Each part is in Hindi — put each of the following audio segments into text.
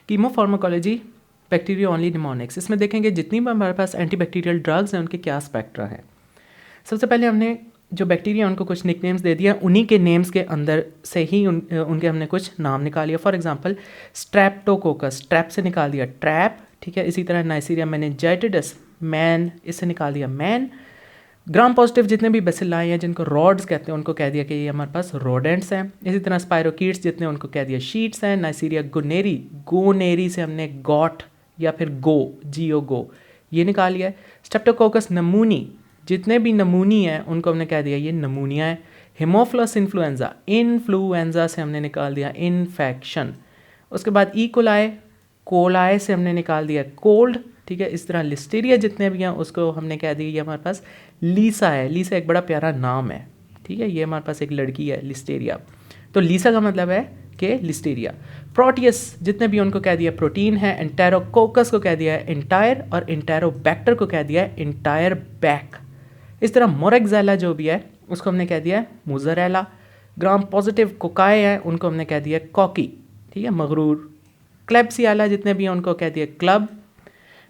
कीमोफार्माकोलॉजी बैक्टीरिया ओनली निमोनिक्स, इसमें देखेंगे जितनी भी हमारे पास एंटीबैक्टीरियल ड्रग्स हैं उनके क्या स्पेक्ट्रा है। सबसे पहले हमने जो बैक्टीरिया उनको कुछ निकनेम्स दे दिया, उन्हीं के नेम्स के अंदर से ही उनके हमने कुछ नाम निकाल लिया। फॉर एग्जांपल स्ट्रेप्टोकोकस, ट्रैप से निकाल दिया ट्रैप, ठीक है। इसी तरह नाइसीरिया मेनिंजाइटिस, मैन, इससे निकाल दिया मैन। ग्राम पॉजिटिव जितने भी बेसिलाई हैं जिनको रॉड्स कहते हैं उनको कह दिया कि ये हमारे पास रोडेंट्स हैं। इसी तरह स्पायरोकीट्स जितने उनको कह दिया शीट्स हैं। नाइसीरिया गोनेरी, गोनेरी से हमने गॉट या फिर गो ये निकाल लिया है। स्ट्रेप्टोकोकस नमूनी, जितने भी नमूनी हैं उनको हमने कह दिया ये नमूनिया है। हेमोफिलस इन्फ्लुएंजा, इन्फ्लुएंजा से हमने निकाल दिया इन्फेक्शन। उसके बाद ई कोलाई से हमने निकाल दिया कोल्ड, ठीक है। इस तरह लिस्टीरिया जितने भी हैं उसको हमने कह दिया ये हमारे पास लीसा है। लीसा एक बड़ा प्यारा नाम है, ठीक है। ये हमारे पास एक लड़की है लिस्टेरिया, तो लीसा का मतलब है कि लिस्टीरिया। प्रोटियस जितने भी उनको कह दिया प्रोटीन है। एंटेरोकोकस को कह दिया है इंटायर, और इंटेरोबैक्टर को कह दिया है इंटायर बैक। इस तरह मोरेक्सेला जो भी है उसको हमने कह दिया है मोज़रेला। ग्राम पॉजिटिव कोकाए हैं उनको हमने कह दिया कॉकी, ठीक है, मगरूर। क्लेब्सियाला जितने भी हैं उनको कह दिया क्लब।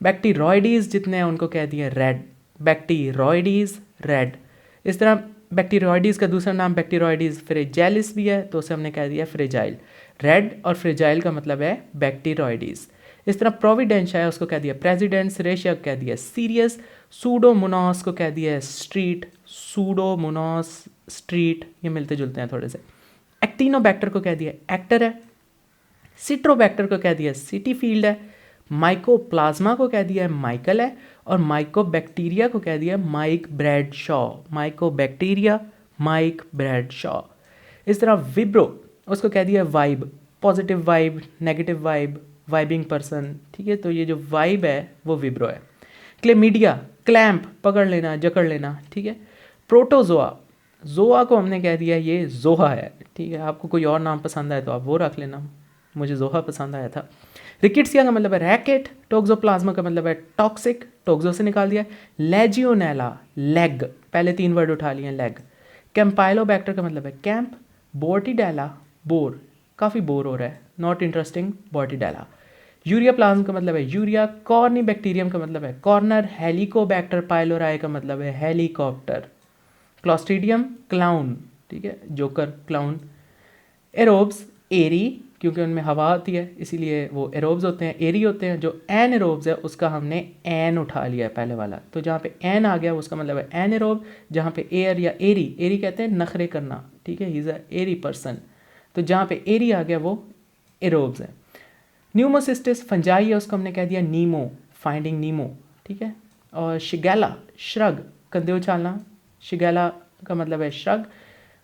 बैक्टीरॉइडीज़ जितने हैं उनको कह दिया रेड, बैक्टीरॉइडीज़ रेड। इस तरह बैक्टीरॉइडीज़ का दूसरा नाम बैक्टीरॉइडीज़ फ्रेजाइलिस भी है, तो उसे हमने कह दिया फ्रेजाइल। रेड और फ्रेजाइल का मतलब है बैक्टीरॉइडीज़। इस तरह प्रोविडेंस है उसको कह दिया प्रेसिडेंट, सेरेशिया को कह दिया सीरियस, सूडोमोनास को कह दिया स्ट्रीट, सूडोमोनास स्ट्रीट, ये मिलते जुलते हैं थोड़े से। एक्टिनोबैक्टर को कह दिया एक्टर है। सिट्रोबैक्टर को कह दिया सिटी फील्ड है। माइकोप्लाज्मा को कह दिया माइकल है। और माइकोबैक्टीरिया को कह दिया Mike Brad Shaw, mycobacteria Mike Brad Shaw. इस तरह विब्रो उसको कह दिया vibe, positive vibe, negative vibe, vibing person, ठीक है। तो ये जो वाइब है वो विब्रो है। क्लेमीडिया, क्लैम्प, पकड़ लेना, जकड़ लेना, ठीक है। प्रोटोजोआ, जोआ को हमने कह दिया ये जोहा है, ठीक है। आपको कोई और नाम पसंद आए तो आप वो रख लेना, मुझे जोहा पसंद आया था। रिकिट्सिया का मतलब है रैकेट। टोक्सोप्लाज्मा का मतलब है टॉक्सिक, टोक्सो से निकाल दिया। लेजियोनेला, लेग, पहले 3 वर्ड उठा लिए लेग। कैम्पाइलोबैक्टर का मतलब है कैंप। बोर्टिडेला, बोर, काफ़ी बोर हो रहा है, नॉट इंटरेस्टिंग, बोर्टिडेला। यूरिया प्लाज्म का मतलब है यूरिया। कॉर्नी बैक्टीरियम का मतलब है कॉर्नर। हेलिकोबैक्टर पाइलोराई का मतलब है हेलीकॉप्टर। क्लॉस्ट्रीडियम क्लाउन, ठीक है, जोकर क्लाउन। एरोब्स एरी, क्योंकि उनमें हवा आती है इसीलिए वो एरोब्स होते हैं, एरी होते हैं। जो एनएरोब्स है उसका हमने एन उठा लिया है पहले वाला, तो जहाँ पे एन आ गया उसका मतलब है एनएरोब। जहाँ पे एयर या एरी, एरी कहते हैं नखरे करना, ठीक है, he is a eri person, तो जहाँ पे एरी आ गया वो एरोब्स है। न्यूमोसिस्टिस फंजाई है, उसको हमने कह दिया नीमो, फाइंडिंग नीमो, ठीक है। और शिगेला, श्रग, कंधे उछालना, शिगेला का मतलब है श्रग।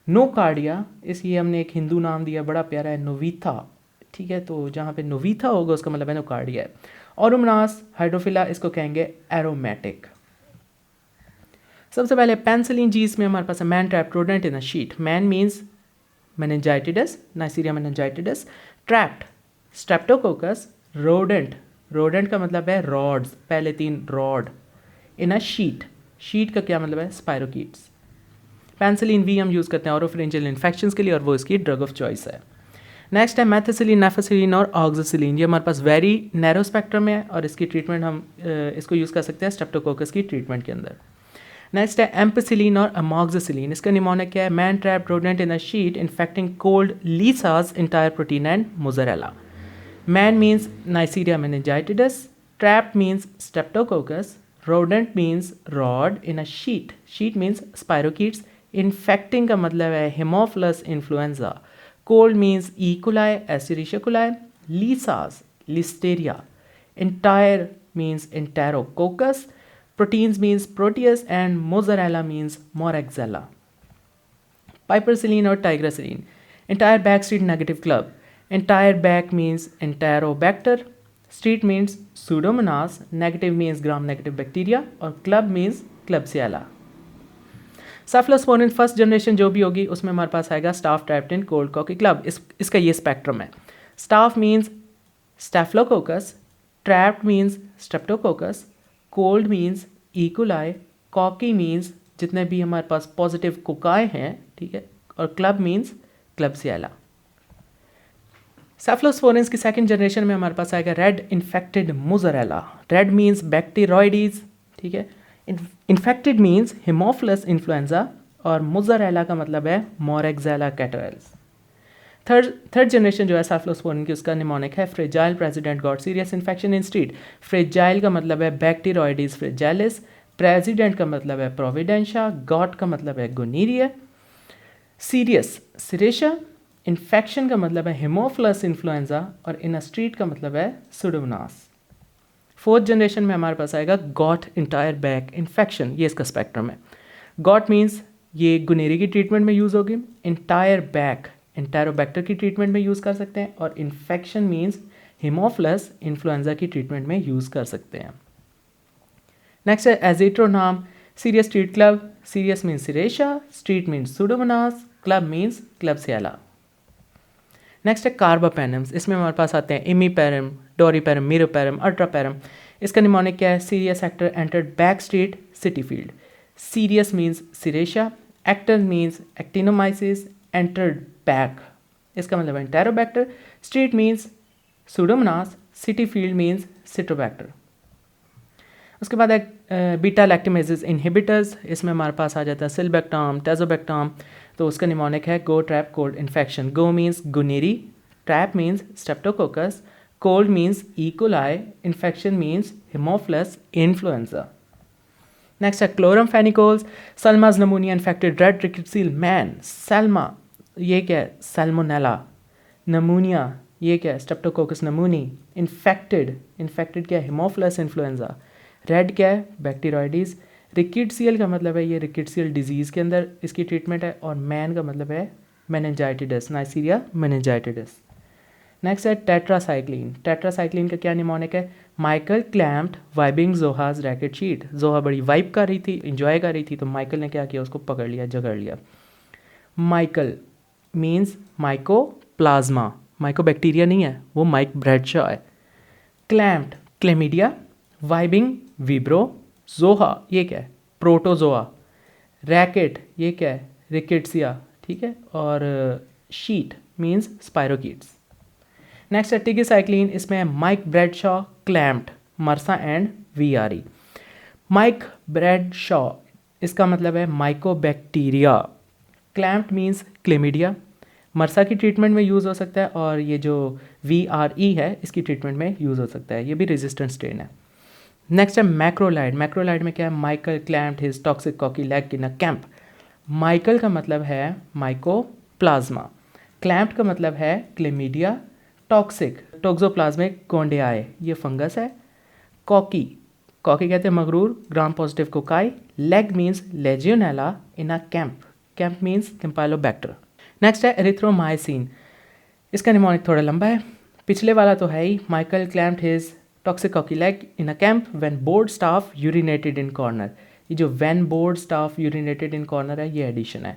नोकार्डिया, इसलिए हमने एक हिंदू नाम दिया बड़ा प्यारा है नोवीथा, ठीक है। तो जहाँ पे नोवीथा होगा उसका मतलब है नोकार्डिया है। ऑरोमनास हाइड्रोफिला, इसको कहेंगे एरोमेटिक। सबसे पहले पेंसिलिन जी में हमारे पास है man trapped rodent in a sheet. Man means meningitis, neisseria meningitis. Trapped streptococcus. Rodent, rodent का मतलब है रॉड्स, पहले 3 rod. In a sheet, sheet का क्या मतलब है स्पायरोकीट्स। पेंसिलिन वी हम यूज़ करते हैं ऑरोफिरिंजियल इन्फेक्शंस के लिए और वो इसकी ड्रग ऑफ चॉइस है। नेक्स्ट है मेथिसिलिन, नेफेसिलिन और ऑक्सीसिलिन। ये हमारे पास वेरी नैरो स्पेक्ट्रम है और इसकी ट्रीटमेंट हम इसको यूज़ कर सकते हैं स्ट्रेप्टोकोकस की ट्रीटमेंट के अंदर। नेक्स्ट है एम्पिसिलिन और अमॉक्सिसिलिन। इसका निमोनिक क्या है man trapped rodent in a sheet infecting cold Lisa's entire protein and mozzarella. Man means neisseria meningitis, trapped means streptococcus, rodent means rod in a sheet, sheet means spirochetes, infecting का मतलब है hemophilus influenza, cold means E. coli, Escherichia coli, lisas, listeria, entire means enterococcus, proteins means proteus and mozzarella means moraxella. Piperacillin or tigracillin, entire back street negative club, entire back means enterobacter, street means pseudomonas, negative means gram negative bacteria और club means klebsiella. Cephalosporin first generation जो भी होगी उसमें हमारे पास आएगा staph trapped in cold cocci club. इसका ये स्पेक्ट्रम है। Staph means staphylococcus, trapped means streptococcus, cold means E coli, cocci means जितने भी हमारे पास पॉजिटिव कोकाए हैं, ठीक है, और क्लब मीन्स क्लबसिएला। सेफलोस्पोरेंस की सेकंड जनरेशन में हमारे पास आएगा red infected mozzarella. Red means bacteroides, ठीक है। इन्फेक्टेड मीन्स हेमोफिलस इन्फ्लुएंजा और मोज़रेला का मतलब है मोरेक्सेला कैटरल्स। थर्ड जनरेशन जो है सेफलोस्पोरेन की, उसका निमोनिक है fragile president got serious infection in street. Fragile का मतलब है बैक्टीरियोइडीज फ्रेजाइलिस, प्रेसिडेंट का मतलब है प्रोविडेंशा, गॉट का मतलब है गोनीरिया, सीरियस सिरेशा, इन्फेक्शन का मतलब है हेमोफिलस इन्फ्लुएंजा और इन स्ट्रीट का मतलब है सुडोमोनास। फोर्थ जनरेशन में हमारे पास आएगा गॉट इंटायर बैक इन्फेक्शन, ये इसका स्पेक्ट्रम है। गॉट मीन्स ये गुनेरी की ट्रीटमेंट में यूज़ होगी, इंटायर बैक एंटेरोबैक्टर की ट्रीटमेंट में यूज़ कर सकते हैं और इन्फेक्शन मीन्स हेमोफिलस इन्फ्लुएंजा की ट्रीटमेंट में यूज़ कर सकते हैं। नेक्स्ट है aztreonam serious street club. Serious means serratia, street means pseudomonas, club means klebsiella. Next है कार्बापेनम्स। इसमें हमारे पास आते हैं इमीपेरम, डोरीपेरम, मीरोपेरम, अल्ट्रापेरम। इसका निमोनिक क्या है? Serious actor entered back street city field. Serious means serratia, actor means actinomyces, entered back इसका मतलब है enterobacter, street means pseudomonas, city field means citrobacter. उसके बाद है बीटा लैक्टिमेजेस इनहिबिटर्स। इसमें हमारे पास आ जाता है सिल्बेक्टाम, टेजोबेक्टाम। तो उसका निमोनिक है go trap cold infection. Go means gonorrhoea, trap means streptococcus, cold means E coli, infection means haemophilus influenza. Next है chloramphenicols. Salma's pneumonia infected red rickettsial man. Salma ये क्या है? सैल्मोनेला। नमूनिया ये क्या है? स्ट्रेप्टोकोकस नमूनी। इन्फेक्टेड क्या है? Haemophilus influenza. रेड क्या है? बैक्टीरियोइडीज। रिकेट्सियल का मतलब है ये रिकेट्सियल डिजीज़ के अंदर इसकी ट्रीटमेंट है और मैन का मतलब है मेनिंजाइटिस, नाइसीरिया मेनिंजाइटिस। नेक्स्ट है टेट्रासाइक्लिन। टेट्रासाइक्लिन का क्या निमोनिक है? Michael clamped vibing Joha's racket sheet. जोहा बड़ी वाइब कर रही थी, इंजॉय कर रही थी, तो माइकल ने क्या किया? उसको पकड़ लिया, जकड़ लिया। माइकल मीन्स माइकोप्लाज्मा, माइकोबैक्टीरिया नहीं है, वो माइक ब्रैडशॉ है। क्लैम्प्ड क्लेमीडिया, वाइबिंग विब्रो, जोहा ये क्या है? प्रोटोजोआ। रैकेट ये क्या है? रिकेट्सिया, ठीक है। और शीट मीन्स स्पायरोकीट्स। नेक्स्ट है टिगीसाइक्लिन। इसमें Mike Bradshaw, clamped, MRSA and VRE. Mike Bradshaw इसका मतलब है mycobacteria. Clamped means chlamydia, MRSA की ट्रीटमेंट में यूज़ हो सकता है और ये जो VRE है इसकी ट्रीटमेंट में यूज़ हो सकता है, ये भी रेजिस्टेंट स्ट्रेन है। नेक्स्ट है मैक्रोलाइड। मैक्रोलाइड में क्या है? Michael clamped his toxic cocci leg in a camp. Michael का मतलब है माइकोप्लाज्मा, क्लैम्प्ड का मतलब है क्लेमीडिया, टॉक्सिक टोक्सोप्लाज्मिक गोंडियाई ये फंगस है। कॉकी कहते हैं मगरूर, gram positive cocci. Leg means legionella in a camp, camp means campylobacter. Next है एरिथ्रोमाइसिन। इसका निमोनिक थोड़ा लंबा है, पिछले वाला तो है ही। Michael clamped his toxic cocci leg in a camp when board staff urinated in corner. ये जो when board staff urinated in corner है ये एडिशन है।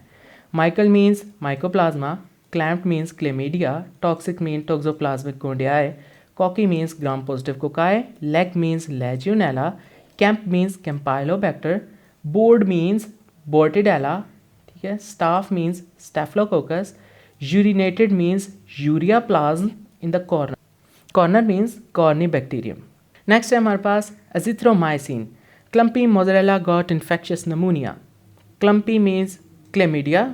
Michael means mycoplasma, clamped means chlamydia, toxic mean toxoplasma gondii, cocci means gram positive cocci, leg means legionella, camp means campylobacter, board means bordetella, ठीक है। Staph means staphylococcus, urinated means ureaplasma in the corner, corner means corynebacterium. Next है हमारे पास azithromycin. Clumpy mozzarella got infectious pneumonia. Clumpy means chlamydia,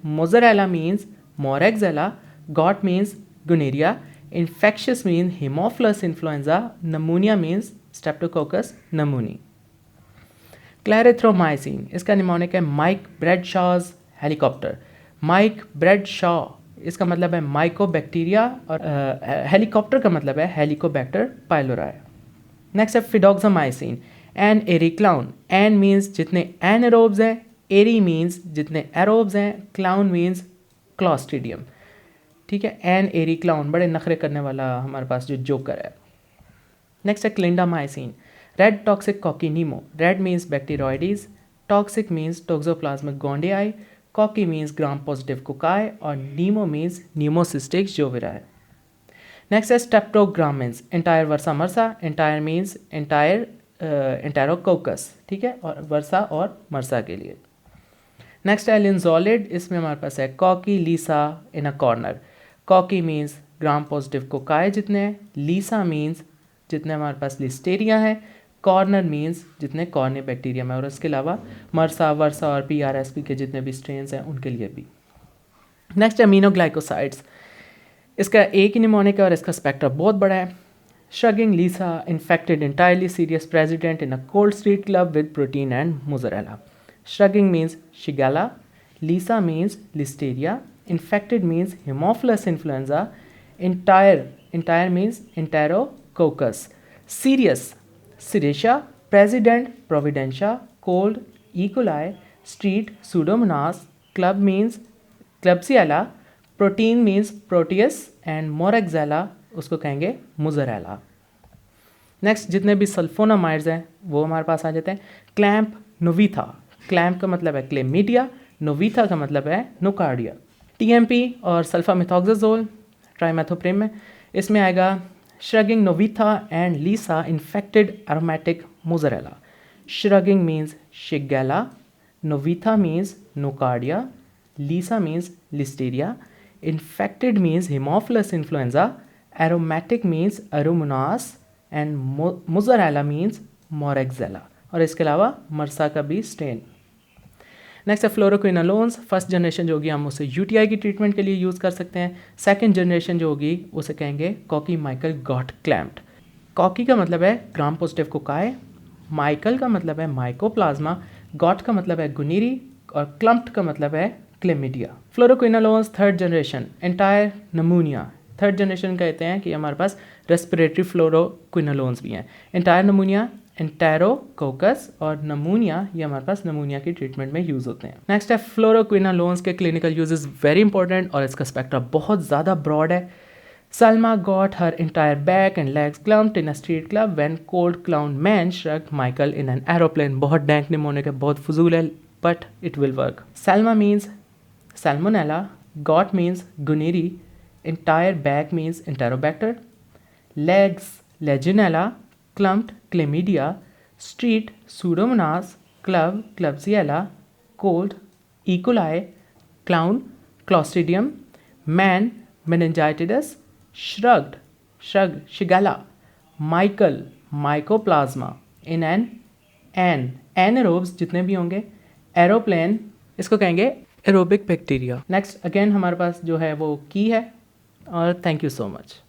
mozzarella means moraxella, got means gonorrhoea, infectious means haemophilus influenza, pneumonia means streptococcus pneumoniae. Clarithromycin इसका निमोनिक है Mike Bradshaw's helicopter. Mike Bradshaw इसका मतलब है माइकोबैक्टीरिया और हेलीकॉप्टर का मतलब है हेलिकोबैक्टर पाइलोराई। नेक्स्ट है फिडोक्सामाइसिन एन एरिक्लाउन। एन मीन्स जितने एनएरोब्स हैं, एरी मीन्स जितने एरोब्स हैं, क्लाउन मीन्स क्लॉस्ट्रीडियम, ठीक है। एन एरिक्लाउन बड़े नखरे करने वाला हमारे पास जो जोकर है। नेक्स्ट है clindamycin. Red toxic cocci nemo. Red means bacteroides, toxic means toxoplasma gondii, cocci means gram positive cocci और नीमो मीन्स न्यूमोसिस्टिक जोविरा है। नेक्स्ट है streptogramins. Entire VRSA MRSA. Entire means enterococcus, ठीक है, और वर्सा और मर्सा के लिए। नेक्स्ट है लिंजोलिड। इसमें हमारे पास है cocci Lisa in a corner. Cocci means gram positive cocci जितने हैं, लीसा मीन्स जितने हमारे पास लिस्टेरिया है, कॉर्नर मीन्स जितने कॉर्ने बैक्टीरियम है, और इसके अलावा मरसा वर्सा और PRSP के जितने भी स्ट्रेन्स हैं उनके लिए भी। नेक्स्ट अमीनोग्लाइकोसाइड्स, इसका एक ही निमोनिक है और इसका स्पेक्ट्रा बहुत बड़ा है। Shrugging Lisa infected entirely serious president in a cold street club with protein and mozzarella. Shrugging means shigella, Lisa means listeria, infected means Haemophilus influenza, entire means Enterococcus, serious Serratia, president Providentia, cold E. coli, street Pseudomonas, club means Klebsiella, protein means Proteus and Moraxella उसको कहेंगे Mozzarella। नेक्स्ट जितने भी सल्फोनामाइड्स हैं वो हमारे पास आ जाते हैं। क्लैम्प नोविथा, क्लैम्प का मतलब है क्लेमीडिया, नोविथा का मतलब है नोकार्डिया। TMP और सल्फामिथॉक्साजोल ट्राइमेथोप्रिम में, इसमें आएगा shrugging Novita and Lisa infected aromatic mozzarella. Shrugging means shigella, Novita means nocardia, Lisa means listeria, infected means haemophilus influenza, aromatic means aeromonas and mozzarella means moraxella, और इसके अलावा मरसा का भी स्ट्रेन। नेक्स्ट है फ्लोरोक्विनोलोन्स। फर्स्ट जनरेशन जो होगी हम उसे UTI की ट्रीटमेंट के लिए यूज़ कर सकते हैं। सेकंड जनरेशन जो होगी उसे कहेंगे cocky Michael got clamped. Cocky का मतलब है ग्राम पॉजिटिव कोकाई, माइकल का मतलब है माइकोप्लाज्मा, गॉट का मतलब है गुनीरी और क्लम्प्ड का मतलब है chlamydia. Fluoroquinolones third generation entire नमूनिया, third generation कहते हैं कि हमारे पास रेस्पिरेटरी फ्लोरोक्विनोलोन्स भी हैं। एंटायर नमूनिया, एंटेरोकोकस और नमूनिया, ये हमारे पास नमूनिया की ट्रीटमेंट में यूज़ होते हैं। नेक्स्ट है फ्लोरोक्विनोलोन्स के क्लिनिकल यूजेस वेरी इंपॉर्टेंट और इसका स्पेक्ट्रा बहुत ज़्यादा ब्रॉड है। Salma got her entire back and legs clumped in a street club when cold clown man shrug Michael in an aeroplane. बहुत डैंक निमोनिक है, बहुत फजूल है, but it will work. Salma means salmonella, got means gonorrhoea, entire back means enterobacter, legs legionella, clumped chlamydia, street pseudomonas, club klebsiella, cold E. coli, clown clostridium, man meningitis, shrugged shigella, michael mycoplasma, in an anaerobes जितने भी होंगे, एरोप्लेन इसको कहेंगे एरोबिक बैक्टीरिया। नेक्स्ट अगेन हमारे पास जो है वो की है, और थैंक यू सो मच।